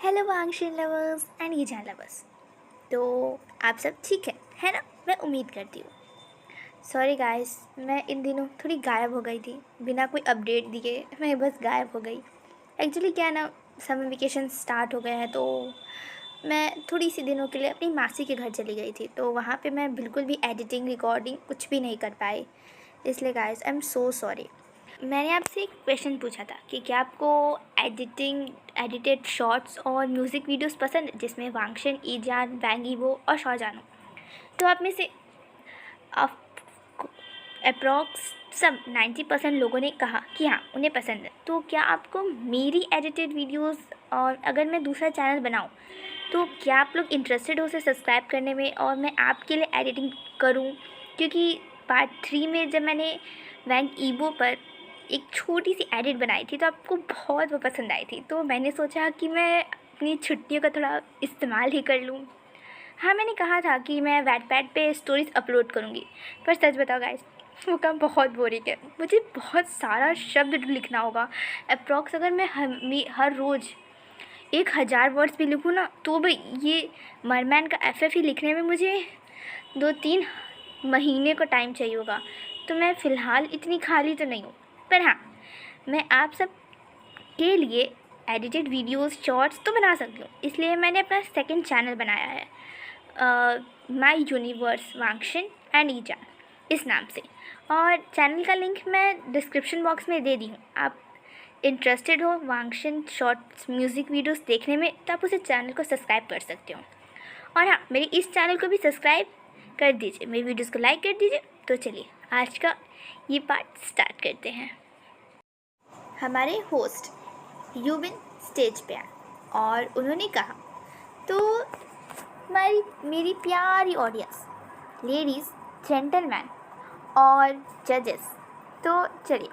Hello वांगशिन lovers and ये जान lovers. तो आप सब ठीक है ना? मैं उम्मीद करती हूँ। सॉरी गाइस, मैं इन दिनों थोड़ी गायब हो गई थी, बिना कोई अपडेट दिए मैं बस गायब हो गई। एक्चुअली क्या है ना, समर वेकेशन स्टार्ट हो गए हैं तो मैं थोड़ी सी दिनों के लिए अपनी मासी के घर चली गई थी, तो वहाँ पे मैं बिल्कुल भी एडिटिंग रिकॉर्डिंग कुछ भी नहीं कर पाई। इसलिए guys I am so sorry. मैंने आपसे एक क्वेश्चन पूछा था कि क्या आपको एडिटेड शॉर्ट्स और म्यूज़िक वीडियोस पसंद है जिसमें वांगशन, ईजान, वैंग ईवो और शाहजान हो। तो आप में से अप्रॉक्स सब 90% लोगों ने कहा कि हाँ उन्हें पसंद है। तो क्या आपको मेरी एडिटेड वीडियोस और अगर मैं दूसरा चैनल बनाऊँ तो क्या आप लोग इंटरेस्टेड हो उसे सब्सक्राइब करने में और मैं आपके लिए एडिटिंग करूँ? क्योंकि पार्ट 3 में जब मैंने वैंग ईवो पर एक छोटी सी एडिट बनाई थी तो आपको बहुत वो पसंद आई थी, तो मैंने सोचा कि मैं अपनी छुट्टियों का थोड़ा इस्तेमाल ही कर लूँ। हाँ, मैंने कहा था कि मैं वैटपैड पे स्टोरीज अपलोड करूँगी, पर सच बताओ गाइस, वो काम बहुत बोरिंग है। मुझे बहुत सारा शब्द लिखना होगा। अप्रॉक्स अगर मैं हर रोज़ 1000 वर्ड्स भी लिखूँ ना तो भी ये मरमैन का FF ही लिखने में मुझे 2-3 महीने का टाइम चाहिए होगा। तो मैं फ़िलहाल इतनी खाली तो नहीं हूँ, पर हाँ मैं आप सब के लिए एडिटेड वीडियोस शॉर्ट्स तो बना सकती हूँ। इसलिए मैंने अपना सेकंड चैनल बनाया है, माई यूनिवर्स वांगशन एंड ईजान इस नाम से, और चैनल का लिंक मैं डिस्क्रिप्शन बॉक्स में दे दी हूँ। आप इंटरेस्टेड हो वांगशन शॉर्ट्स म्यूज़िक वीडियोस देखने में तो आप उसे चैनल को सब्सक्राइब कर सकते हो। और हाँ, मेरे इस चैनल को भी सब्सक्राइब कर दीजिए, मेरी वीडियोस को लाइक कर दीजिए। तो चलिए आज का ये पार्ट स्टार्ट करते हैं। हमारे होस्ट यूविन स्टेज पे आए और उन्होंने कहा, तो मेरी प्यारी ऑडियंस, लेडीज़, जेंटलमैन और जजेस, तो चलिए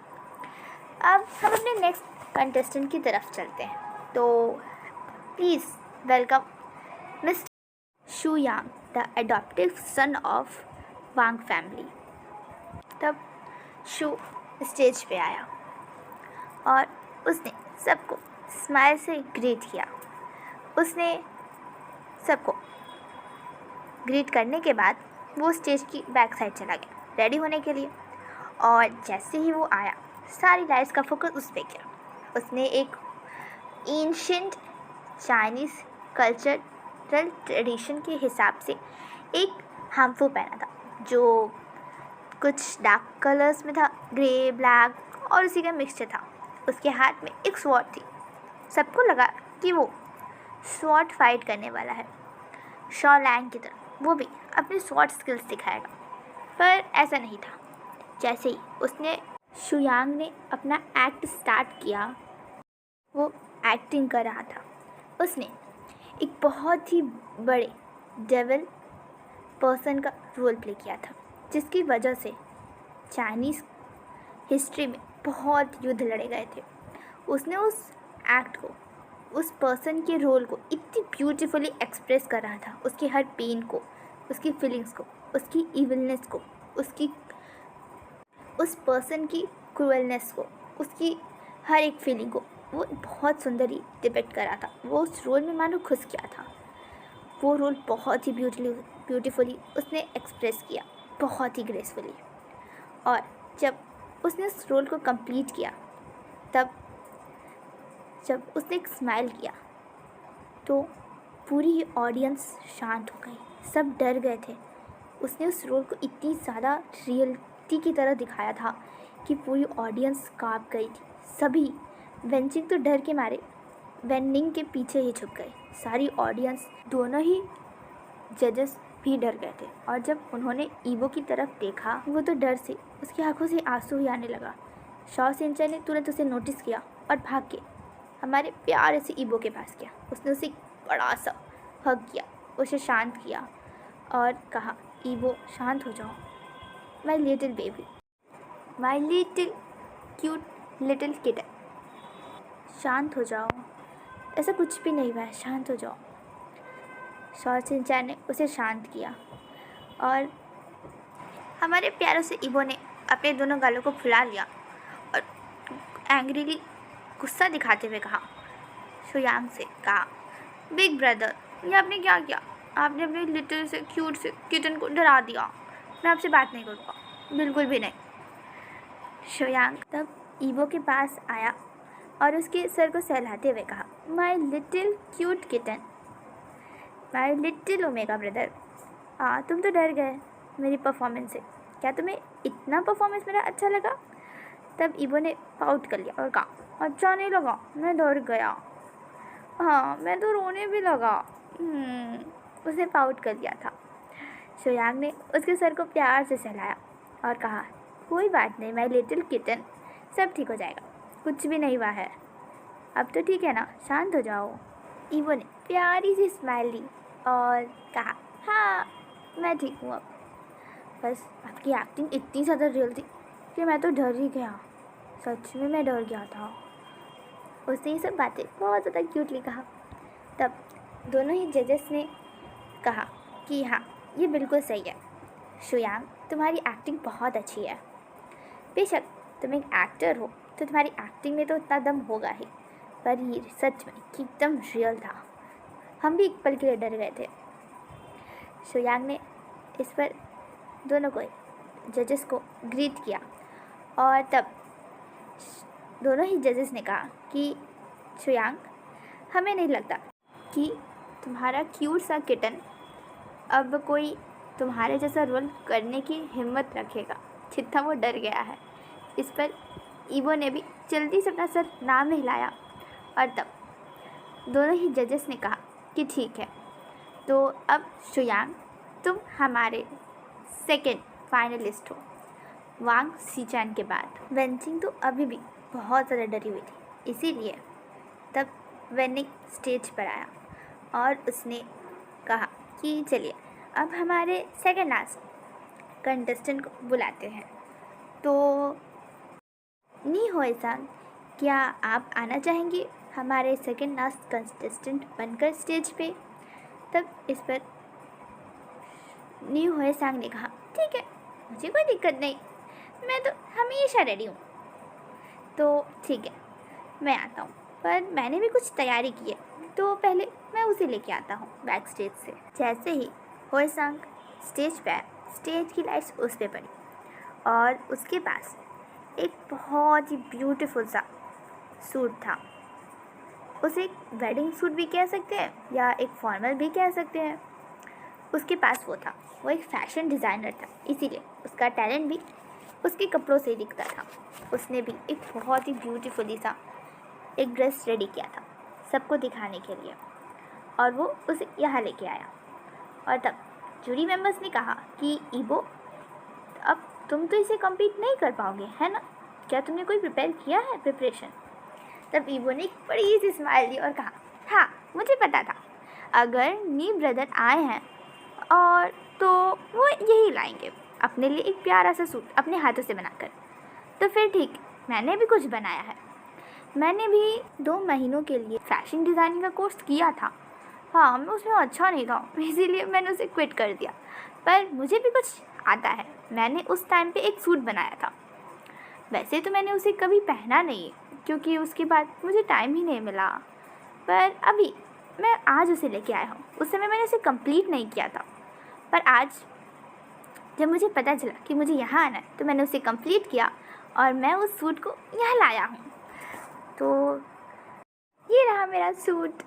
अब हम अपने नेक्स्ट कंटेस्टेंट की तरफ चलते हैं। तो please welcome mister shoe Yang, the adoptive son of Wang family. तब शू स्टेज पे आया और उसने सबको स्माइल से ग्रीट किया। उसने सबको ग्रीट करने के बाद वो स्टेज की बैक साइड चला गया रेडी होने के लिए, और जैसे ही वो आया सारी लाइट्स का फोकस उस पर किया। उसने एक एंशिएंट चाइनीज़ कल्चरल ट्रेडिशन के हिसाब से एक हार्मफुल पहना था जो कुछ डार्क कलर्स में था, ग्रे, ब्लैक और उसी का मिक्सचर था। उसके हाथ में एक स्वॉर्ड थी। सबको लगा कि वो स्वॉर्ड फाइट करने वाला है, शॉ लैंग की तरह वो भी अपनी स्वॉर्ड स्किल्स दिखाएगा, पर ऐसा नहीं था। जैसे ही उसने शू यांग ने अपना एक्ट स्टार्ट किया, वो एक्टिंग कर रहा था। उसने एक बहुत ही बड़े डेविल पर्सन का रोल प्ले किया था, जिसकी वजह से चाइनीज़ हिस्ट्री में बहुत युद्ध लड़े गए थे। उसने उस एक्ट को, उस पर्सन के रोल को इतनी ब्यूटीफुली एक्सप्रेस कर रहा था, उसकी हर पेन को, उसकी फीलिंग्स को, उसकी इविलनेस को, उस पर्सन की क्रूअलनेस को, उसकी हर एक फीलिंग को वो बहुत सुंदर डिपिक्ट कर रहा था। वो उस रोल में मानो घुस गया था। वो रोल बहुत ही ब्यूटीफुली उसने एक्सप्रेस किया, बहुत ही ग्रेसफुली। और जब उसने उस रोल को कंप्लीट किया, तब जब उसने एक स्माइल किया तो पूरी ऑडियंस शांत हो गई, सब डर गए थे। उसने उस रोल को इतनी ज़्यादा रियलिटी की तरह दिखाया था कि पूरी ऑडियंस काँप गई थी। सभी वेंचिंग तो डर के मारे वेंडिंग के पीछे ही छुप गए। सारी ऑडियंस, दोनों ही जजेस भी डर गए थे, और जब उन्होंने ईवो की तरफ देखा वो तो डर से उसकी आंखों से आंसू ही आने लगा। शॉ सिंचन ने तुरंत उसे नोटिस किया और भाग के हमारे प्यारे से ईवो के पास गया। उसने उसे बड़ा सा हग किया, उसे शांत किया और कहा, ईवो शांत हो जाओ, my little baby, my little cute little kid, शांत हो जाओ, ऐसा कुछ भी नहीं हुआ है, शांत हो जाओ। शॉ सिंचन ने उसे शांत किया और हमारे प्यारों से ईवो ने अपने दोनों गालों को फुला लिया और एंग्रीली गुस्सा दिखाते हुए कहा, शू यांग से कहा, बिग ब्रदर, ये आपने क्या किया? आपने अपने लिटिल से क्यूट से किटन को डरा दिया। मैं आपसे बात नहीं करूँगा, बिल्कुल भी नहीं। श्रेयांक तब ईवो के पास आया और उसके सर को सहलाते हुए कहा, my little cute kitten, my little omega brother. तुम तो डर गए मेरी परफॉर्मेंस से। क्या तुम्हें इतना परफॉर्मेंस मेरा अच्छा लगा? तब ईवो ने पाउट कर लिया और कहा, अच्छा नहीं लगा, मैं डर गया। हाँ, मैं तो रोने भी लगा। उसने पाउट कर लिया था। श्रेयांक ने उसके सर को प्यार से सहलाया और कहा, कोई बात नहीं माय लिटिल किटन, सब ठीक हो जाएगा, कुछ भी नहीं हुआ है। अब तो ठीक है ना, शांत हो जाओ। ईवो ने प्यारी सी स्माइल दी और कहा, हाँ मैं ठीक हूँ अब। बस आपकी एक्टिंग इतनी ज़्यादा रियल थी कि मैं तो डर ही गया, सच में मैं डर गया था। उसने ये सब बातें बहुत ज़्यादा क्यूटली कहा। तब दोनों ही जजेस ने कहा कि हाँ, ये बिल्कुल सही है। श्रेयांक, तुम्हारी एक्टिंग बहुत अच्छी है। बेशक तुम एक एक्टर हो तो तुम्हारी एक्टिंग में तो उतना दम होगा ही, पर ये सच में कि एकदम रियल था। हम भी एक पल के लिए डर गए थे। श्रेयांक ने इस पर दोनों को जजेस को ग्रीट किया और तब दोनों ही जजेस ने कहा कि श्रेयांक, हमें नहीं लगता कि तुम्हारा क्यूट सा किटन अब कोई तुम्हारे जैसा रोल करने की हिम्मत रखेगा जितना वो डर गया है। इस पर ईवो ने भी जल्दी से अपना सर ना में हिलाया और तब दोनों ही जजेस ने कहा कि ठीक है, तो अब श्रेयांक तुम हमारे सेकंड फाइनलिस्ट हो, वांग सीचान के बाद। वेनचिंग तो अभी भी बहुत ज़्यादा डरी हुई थी, इसीलिए तब वेनिंग स्टेज पर आया और उसने कहा कि चलिए अब हमारे सेकंड लास्ट कंटेस्टेंट को बुलाते हैं। तो नी होए सांग, क्या आप आना चाहेंगे हमारे सेकंड लास्ट कंटेस्टेंट बनकर स्टेज पे? तब इस पर नी होए सांग ने कहा, ठीक है, मुझे कोई दिक्कत नहीं, मैं तो हमेशा रेडी हूँ। तो ठीक है, मैं आता हूँ, पर मैंने भी कुछ तैयारी की है, तो पहले मैं उसे लेके आता हूँ बैक स्टेज से। जैसे ही होए सांग स्टेज पे आया, स्टेज की लाइट्स उस पर पड़ी और उसके पास एक बहुत ही ब्यूटीफुल सा सूट था। उसे एक वेडिंग सूट भी कह सकते हैं या एक फॉर्मल भी कह सकते हैं। उसके पास वो था, वो एक फैशन डिज़ाइनर था, इसीलिए उसका टैलेंट भी उसके कपड़ों से ही दिखता था। उसने भी एक बहुत ही ब्यूटीफुली सा एक ड्रेस रेडी किया था सबको दिखाने के लिए और वो उसे यहाँ लेके आया। और तब जूरी मेंबर्स ने कहा कि ईवो, अब तुम तो इसे कम्पीट नहीं कर पाओगे, है ना? क्या तुमने कोई प्रिपेयर किया है प्रिपरेशन? तब ईवो ने एक बड़ी सी स्माइल दी और कहा, हाँ मुझे पता था अगर नी ब्रदर आए हैं और तो वो यही लाएंगे अपने लिए एक प्यारा सा सूट अपने हाथों से बनाकर। तो फिर ठीक, मैंने भी कुछ बनाया है। मैंने भी 2 महीनों के लिए फैशन डिज़ाइनिंग का कोर्स किया था। हाँ, मैं उसमें अच्छा नहीं था, इसीलिए मैंने उसे क्विट कर दिया, पर मुझे भी कुछ आता है। मैंने उस टाइम पे एक सूट बनाया था। वैसे तो मैंने उसे कभी पहना नहीं क्योंकि उसके बाद मुझे टाइम ही नहीं मिला, पर अभी मैं आज उसे लेके आया हूँ। उस समय मैंने उसे कंप्लीट नहीं किया था, पर आज जब मुझे पता चला कि मुझे यहाँ आना है तो मैंने उसे कंप्लीट किया और मैं उस सूट को यहाँ लाया हूँ। तो ये रहा मेरा सूट।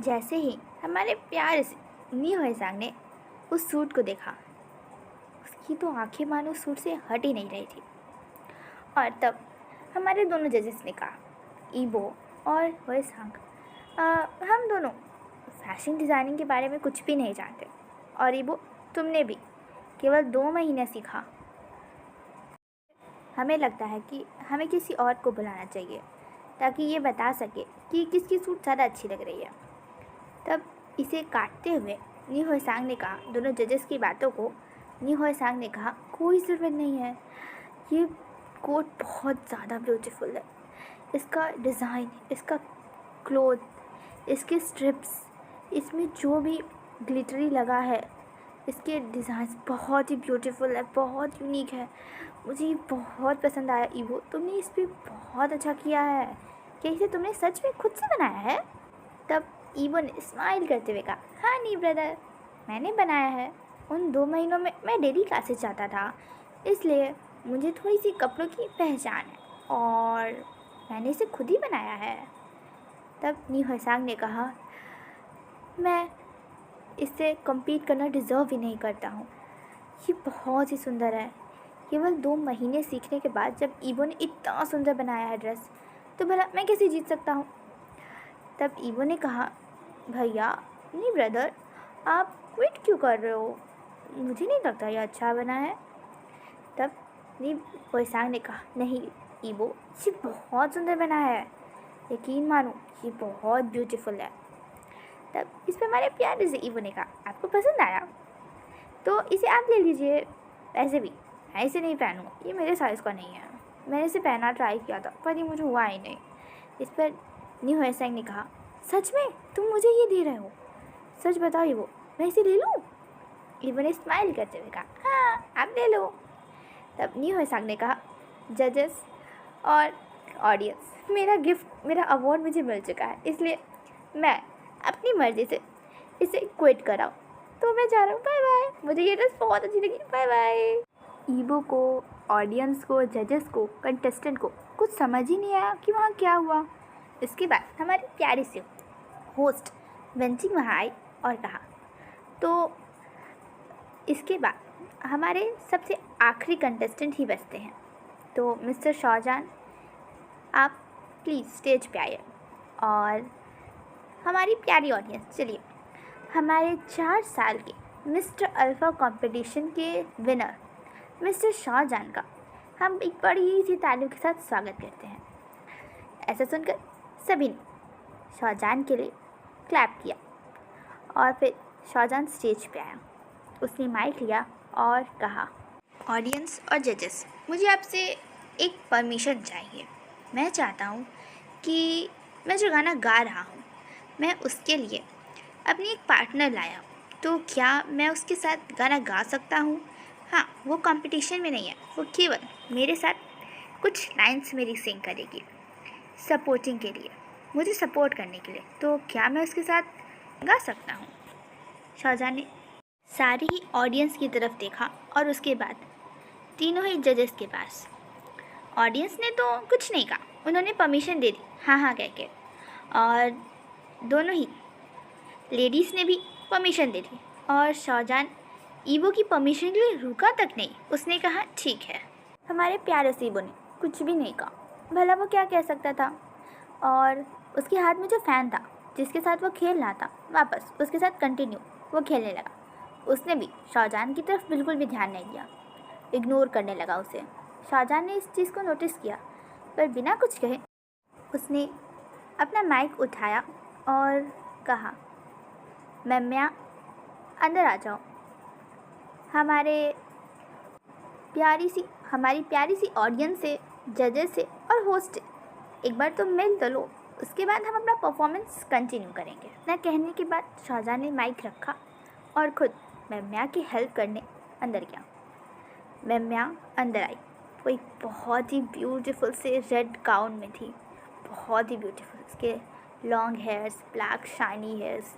जैसे ही हमारे प्यारे से नी होए सांग ने उस सूट को देखा, उसकी तो आंखें मानो सूट से हट ही नहीं रही थी। और तब हमारे दोनों जजेस ने कहा, ईवो और होए सांग, हम दोनों फैशन डिज़ाइनिंग के बारे में कुछ भी नहीं जानते, और ईवो तुमने भी केवल 2 महीने सीखा। हमें लगता है कि हमें किसी और को बुलाना चाहिए ताकि ये बता सके कि किसकी सूट ज़्यादा अच्छी लग रही है। तब इसे काटते हुए नी होए सांग ने कहा, दोनों जजेस की बातों को नी होए सांग ने कहा, कोई ज़रूरत नहीं है, ये कोट बहुत ज़्यादा ब्यूटीफुल है। इसका डिज़ाइन, इसका क्लोथ, इसके स्ट्रिप्स, इसमें जो भी ग्लिटरी लगा है इसके डिज़ाइन बहुत ही ब्यूटीफुल है, बहुत यूनिक है। मुझे ये बहुत पसंद आया। ईवो, तुमने इस पे बहुत अच्छा किया है। क्या इसे तुमने सच में खुद से बनाया है? तब ईवो ने स्माइल करते हुए कहा, हाँ नी ब्रदर, मैंने बनाया है। उन 2 महीनों में मैं डेली क्लासेस जाता था, इसलिए मुझे थोड़ी सी कपड़ों की पहचान है और मैंने इसे खुद ही बनाया है। तब नी हसांग ने कहा, मैं इससे compete करना डिज़र्व ही नहीं करता हूँ। ये बहुत ही सुंदर है। केवल 2 महीने सीखने के बाद जब ईवो ने इतना सुंदर बनाया है ड्रेस, तो भला मैं कैसे जीत सकता हूँ? तब ईवो ने कहा, भैया, नहीं ब्रदर, आप क्विट क्यों कर रहे हो? मुझे नहीं लगता ये अच्छा बना है। तब नी होसांग ने कहा, नहीं ईवो, ये बहुत सुंदर बना है। यकीन मानो, ये बहुत ब्यूटीफुल है। तब इस पर हमारे प्यारे से ईवो ने कहा, आपको पसंद आया तो इसे आप ले लीजिए। वैसे भी मैं इसे नहीं पहनूँगा, ये मेरे साइज़ का नहीं है। मैंने इसे पहना ट्राई किया था, पर ये मुझे हुआ ही नहीं। इस पर न्यू हेसैंग ने कहा, सच में तुम मुझे ये दे रहे हो? सच बताओ ईवो, मैं इसे ले लूँ? ईवो ने स्माइल करते हुए कहा, हाँ आप ले लो। तब न्यू हेसैंग ने कहा, जजेस और ऑडियंस, मेरा गिफ्ट, मेरा अवार्ड मुझे मिल चुका है, इसलिए मैं अपनी मर्ज़ी से इसे क्विट कराऊँ। तो मैं जा रहा हूँ, बाय बाय। मुझे ये ड्रेस बहुत अच्छी लगी, बाय बाय। ईवो को, ऑडियंस को, जजेस को, कंटेस्टेंट को कुछ समझ ही नहीं आया कि वहाँ क्या हुआ। इसके बाद हमारी प्यारी सी होस्ट वेंची वहाँ आई और कहा, तो इसके बाद हमारे सबसे आखिरी कंटेस्टेंट ही बचते हैं। तो मिस्टर शाहजहान, आप प्लीज़ स्टेज पे आइए। और हमारी प्यारी ऑडियंस, चलिए हमारे 4 साल के मिस्टर अल्फ़ा कंपटीशन के विनर मिस्टर शाहजहान का हम एक बड़ी सी तालियों के साथ स्वागत करते हैं। ऐसा सुनकर सभी ने शाहजहान के लिए क्लैप किया और फिर शाहजहान स्टेज पे आया। उसने माइक लिया और कहा, ऑडियंस और जजेस, मुझे आपसे एक परमिशन चाहिए। मैं चाहता हूँ कि मैं जो गाना गा रहा हूँ, मैं उसके लिए अपनी एक पार्टनर लाया हूँ, तो क्या मैं उसके साथ गाना गा सकता हूँ? हाँ, वो कंपटीशन में नहीं है, वो केवल मेरे साथ कुछ लाइन्स मेरी सिंग करेगी सपोर्टिंग के लिए, मुझे सपोर्ट करने के लिए। तो क्या मैं उसके साथ गा सकता हूँ? शाहजहां ने सारी ही ऑडियंस की तरफ देखा और उसके बाद तीनों ही जजेस के पास। ऑडियंस ने तो कुछ नहीं कहा, उन्होंने परमिशन दे दी हाँ हाँ कह के, और दोनों ही लेडीज़ ने भी परमिशन दे दी। और शाहजहान ईवो की परमिशन के लिए रुका तक नहीं, उसने कहा ठीक है। हमारे प्यारे से ईवो ने कुछ भी नहीं कहा, भला वो क्या कह सकता था। और उसके हाथ में जो फ़ैन था जिसके साथ वो खेल रहा था, वापस उसके साथ कंटिन्यू वो खेलने लगा। उसने भी शाहजहान की तरफ बिल्कुल भी ध्यान नहीं दिया, इग्नोर करने लगा उसे। शाहजहान ने इस चीज़ को नोटिस किया, पर बिना कुछ कहे उसने अपना माइक उठाया और कहा, मैम्या अंदर आ जाओ। हमारी प्यारी सी ऑडियंस से, जजेस से और होस्ट से एक बार तो मिल तो लो, उसके बाद हम अपना परफॉर्मेंस कंटिन्यू करेंगे। ना कहने के बाद शाहजहां ने माइक रखा और ख़ुद मैम्या की हेल्प करने अंदर गया। मैम्या अंदर आई। वो एक बहुत ही ब्यूटीफुल से रेड गाउन में थी, बहुत ही ब्यूटीफुल। उसके long hairs, black shiny hairs,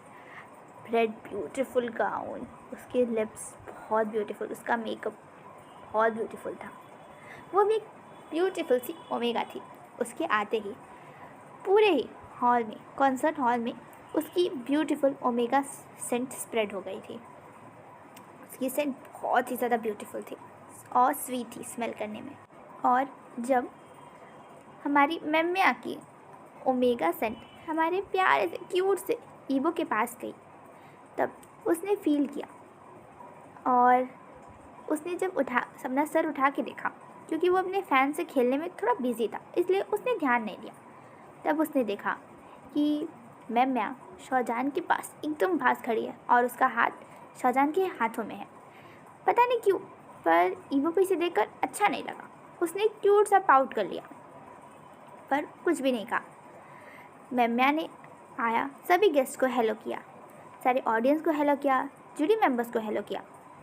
red beautiful gown, उसके लिप्स बहुत ब्यूटीफुल, उसका मेकअप बहुत ब्यूटीफुल था। वो भी एक ब्यूटीफुल सी ओमेगा थी। उसके आते ही पूरे ही हॉल में, कॉन्सर्ट हॉल में उसकी ब्यूटीफुल ओमेगा सेंट स्प्रेड हो गई थी। उसकी सेंट बहुत ही ज़्यादा ब्यूटीफुल थी और स्वीट थी स्मेल करने में। और जब हमारी मैम्या की ओमेगा सेंट हमारे प्यारे से क्यूट से ईवो के पास गई, तब उसने फील किया और उसने जब अपना सर उठा के देखा, क्योंकि वो अपने फ़ैन से खेलने में थोड़ा बिजी था इसलिए उसने ध्यान नहीं दिया। तब उसने देखा कि मैम्या शाहजहान के पास एकदम पास खड़ी है और उसका हाथ शाहजहान के हाथों में है। पता नहीं क्यों, पर ईवो को इसे देखकर अच्छा नहीं लगा। उसने क्यूट सा पाउट कर लिया पर कुछ भी नहीं कहा। मैम्या ने आया, सभी गेस्ट को हेलो किया, सारे ऑडियंस को हेलो किया, जूरी मेंबर्स को हेलो किया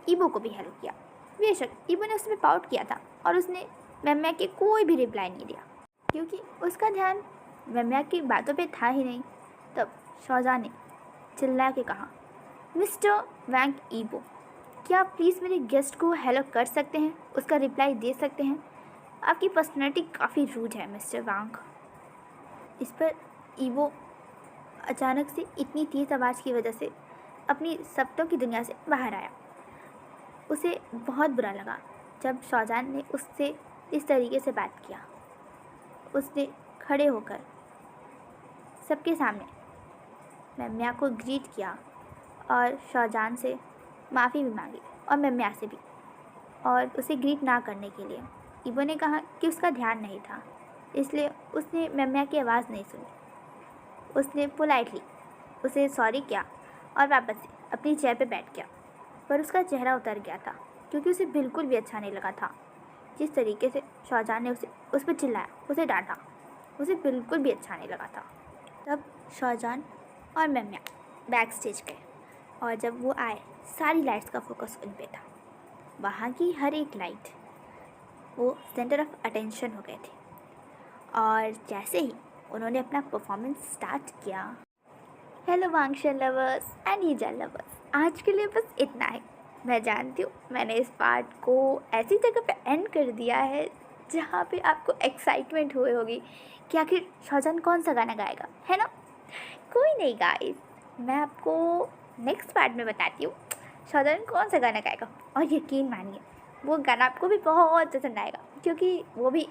ईबो को भी हेल्प किया। बेशक ईबो ने उसमें पाउट किया था और उसने मैम्या के कोई भी रिप्लाई नहीं दिया क्योंकि उसका ध्यान मैम्या की बातों पे था ही नहीं। तब शौजान ने चिल्ला के कहा, मिस्टर वैंग ईबो, क्या आप प्लीज़ मेरे गेस्ट को हेल्प कर सकते हैं, उसका रिप्लाई दे सकते हैं? आपकी पर्सनैलिटी काफ़ी रूड है मिस्टर वांग। इस पर ईबो अचानक से इतनी तेज़ आवाज़ की वजह से अपनी सपनों की दुनिया से बाहर आया। उसे बहुत बुरा लगा जब शौजान ने उससे इस तरीके से बात किया। उसने खड़े होकर सबके सामने मैम्या को ग्रीट किया और शौजान से माफ़ी भी मांगी और मैम्या से भी, और उसे ग्रीट ना करने के लिए। ईबो ने कहा कि उसका ध्यान नहीं था, इसलिए उसने मैम्या की आवाज़ नहीं सुनी। उसने पोलाइटली उसे सॉरी किया और वापस से अपनी चेयर पे बैठ गया। पर उसका चेहरा उतर गया था क्योंकि उसे बिल्कुल भी अच्छा नहीं लगा था जिस तरीके से शौजान ने उस पर चिल्लाया, उसे डांटा। उसे बिल्कुल भी अच्छा नहीं लगा था। तब शौजान और मैम्या बैक स्टेज गए और जब वो आए सारी लाइट्स का फोकस उन पे था। वहाँ की हर एक लाइट वो सेंटर ऑफ अटेंशन हो गए थे। और जैसे ही उन्होंने अपना परफॉर्मेंस स्टार्ट किया, hello वांगशन lovers and Ija lovers, आज के लिए बस इतना है। मैं जानती हूँ मैंने इस पार्ट को ऐसी जगह पे एंड कर दिया है जहाँ पे आपको एक्साइटमेंट हुई होगी कि आखिर शौजान कौन सा गाना गाएगा, है ना? कोई नहीं गाइस, मैं आपको नेक्स्ट पार्ट में बताती हूँ शौजान कौन सा गाना गाएगा। और यकीन मानिए वो गाना आपको भी बहुत पसंद आएगा क्योंकि वो भी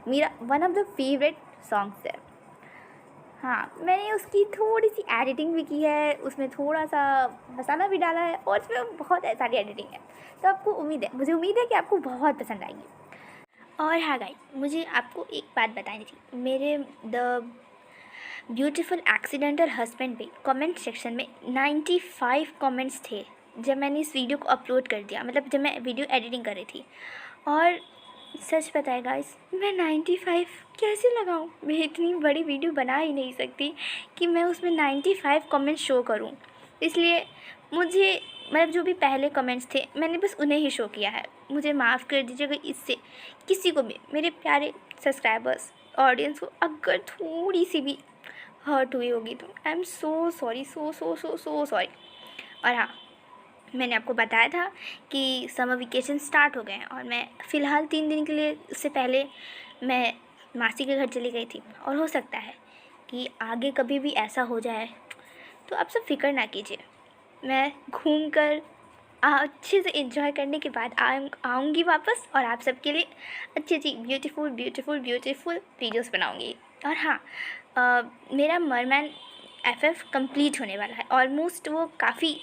मेरा one of the favourite songs है। हाँ, मैंने उसकी थोड़ी सी एडिटिंग भी की है, उसमें थोड़ा सा मसाला भी डाला है और उसमें बहुत सारी एडिटिंग है। तो आपको मुझे उम्मीद है कि आपको बहुत पसंद आएंगी। और हाँ गाइस, मुझे आपको एक बात बतानी थी। मेरे द ब्यूटीफुल एक्सीडेंटल हस्बैंड पे कमेंट सेक्शन में 95 कमेंट्स थे जब मैंने इस वीडियो को अपलोड कर दिया, मतलब जब मैं वीडियो एडिटिंग कर रही थी। और सच बताए गाइस, मैं 95 कैसे लगाऊं? मैं इतनी बड़ी वीडियो बना ही नहीं सकती कि मैं उसमें 95 कमेंट शो करूं। इसलिए मुझे मतलब जो भी पहले कमेंट्स थे मैंने बस उन्हें ही शो किया है। मुझे माफ़ कर दीजिएगा इससे किसी को भी, मेरे प्यारे सब्सक्राइबर्स ऑडियंस को अगर थोड़ी सी भी हर्ट हुई होगी तो I am so sorry, so sorry. और हाँ, मैंने आपको बताया था कि समर वेकेशन स्टार्ट हो गए हैं और मैं फ़िलहाल 3 दिन के लिए, उससे पहले मैं मासी के घर चली गई थी। और हो सकता है कि आगे कभी भी ऐसा हो जाए तो आप सब फिक्र ना कीजिए, मैं घूम कर अच्छे से एंजॉय करने के बाद आऊँगी वापस और आप सबके लिए अच्छी ब्यूटीफुल वीडियोस बनाऊँगी। और हाँ, मेरा मरमैन FF कंप्लीट होने वाला है ऑलमोस्ट। वो काफ़ी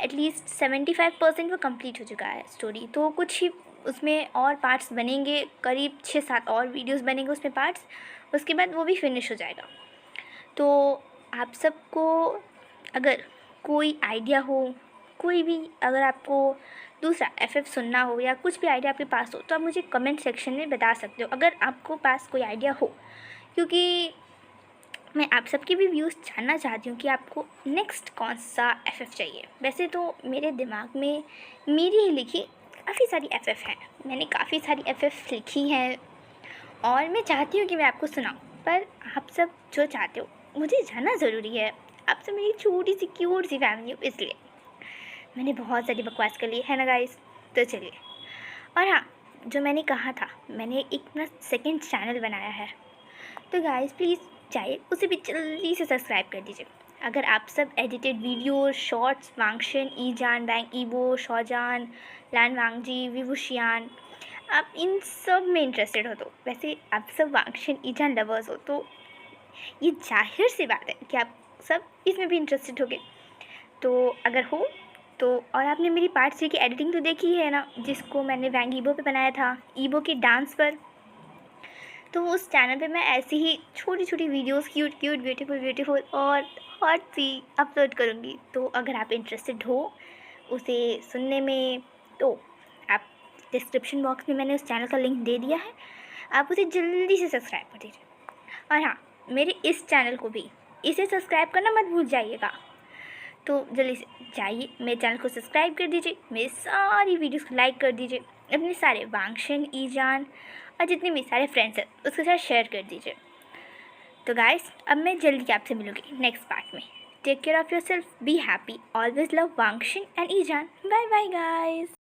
एटलीस्ट 75% वो कंप्लीट हो चुका है स्टोरी। तो कुछ ही उसमें और पार्ट्स बनेंगे, करीब 6-7 और वीडियोस बनेंगे उसमें पार्ट्स, उसके बाद वो भी फिनिश हो जाएगा। तो आप सबको अगर कोई आइडिया हो, कोई भी अगर आपको दूसरा FF सुनना हो या कुछ भी आइडिया आपके पास हो तो आप मुझे कमेंट सेक्शन में बता सकते हो अगर आपको पास कोई आइडिया हो, क्योंकि मैं आप सबके भी व्यूज़ जानना चाहती हूँ कि आपको नेक्स्ट कौन सा FF चाहिए। वैसे तो मेरे दिमाग में मेरी ही लिखी काफ़ी सारी FF हैं, मैंने काफ़ी सारी FF लिखी हैं और मैं चाहती हूँ कि मैं आपको सुनाऊँ, पर आप सब जो चाहते हो मुझे जानना ज़रूरी है। आप सब मेरी छोटी सी क्यूट सी फैमिली हो, इसलिए मैंने बहुत सारी बकवास कर ली है ना गाइस। तो चलिए, और हाँ, जो मैंने कहा था मैंने एक अपना सेकंड चैनल बनाया है, तो गाइस प्लीज़ चाहिए उसे भी जल्दी से सब्सक्राइब कर दीजिए। अगर आप सब एडिटेड वीडियो, शॉर्ट्स, वांगशन, ईजान, वैंग ईबो, शौजान, लान वांगजी, विवुशियान, आप इन सब में इंटरेस्टेड हो तो, वैसे आप सब वांगशन ईजान लवर्स हो तो ये जाहिर सी बात है कि आप सब इसमें भी इंटरेस्टेड होगे। तो अगर हो तो, और आपने मेरी पार्ट 3 की एडिटिंग तो देखी है ना, जिसको मैंने वैंग ईबो पे बनाया था, ईबो के डांस पर। तो उस चैनल पे मैं ऐसी ही छोटी वीडियोस क्यूट ब्यूटीफुल और हॉट सी अपलोड करूँगी। तो अगर आप इंटरेस्टेड हो उसे सुनने में तो आप डिस्क्रिप्शन बॉक्स में मैंने उस चैनल का लिंक दे दिया है, आप उसे जल्दी से सब्सक्राइब कर दीजिए। और हाँ, मेरे इस चैनल को भी इसे सब्सक्राइब करना मत भूल जाइएगा। तो जल्दी से जाइए मेरे चैनल को सब्सक्राइब कर दीजिए, मेरी सारी वीडियोस को लाइक कर दीजिए, अपने सारे वांगशन, ईजान और जितने भी सारे फ्रेंड्स हैं उसके साथ शेयर कर दीजिए। तो गाइस अब मैं जल्दी आपसे मिलूँगी नेक्स्ट पार्ट में। Take care of your self, be happy, always love Wangshan and Eijaan. Bye bye guys.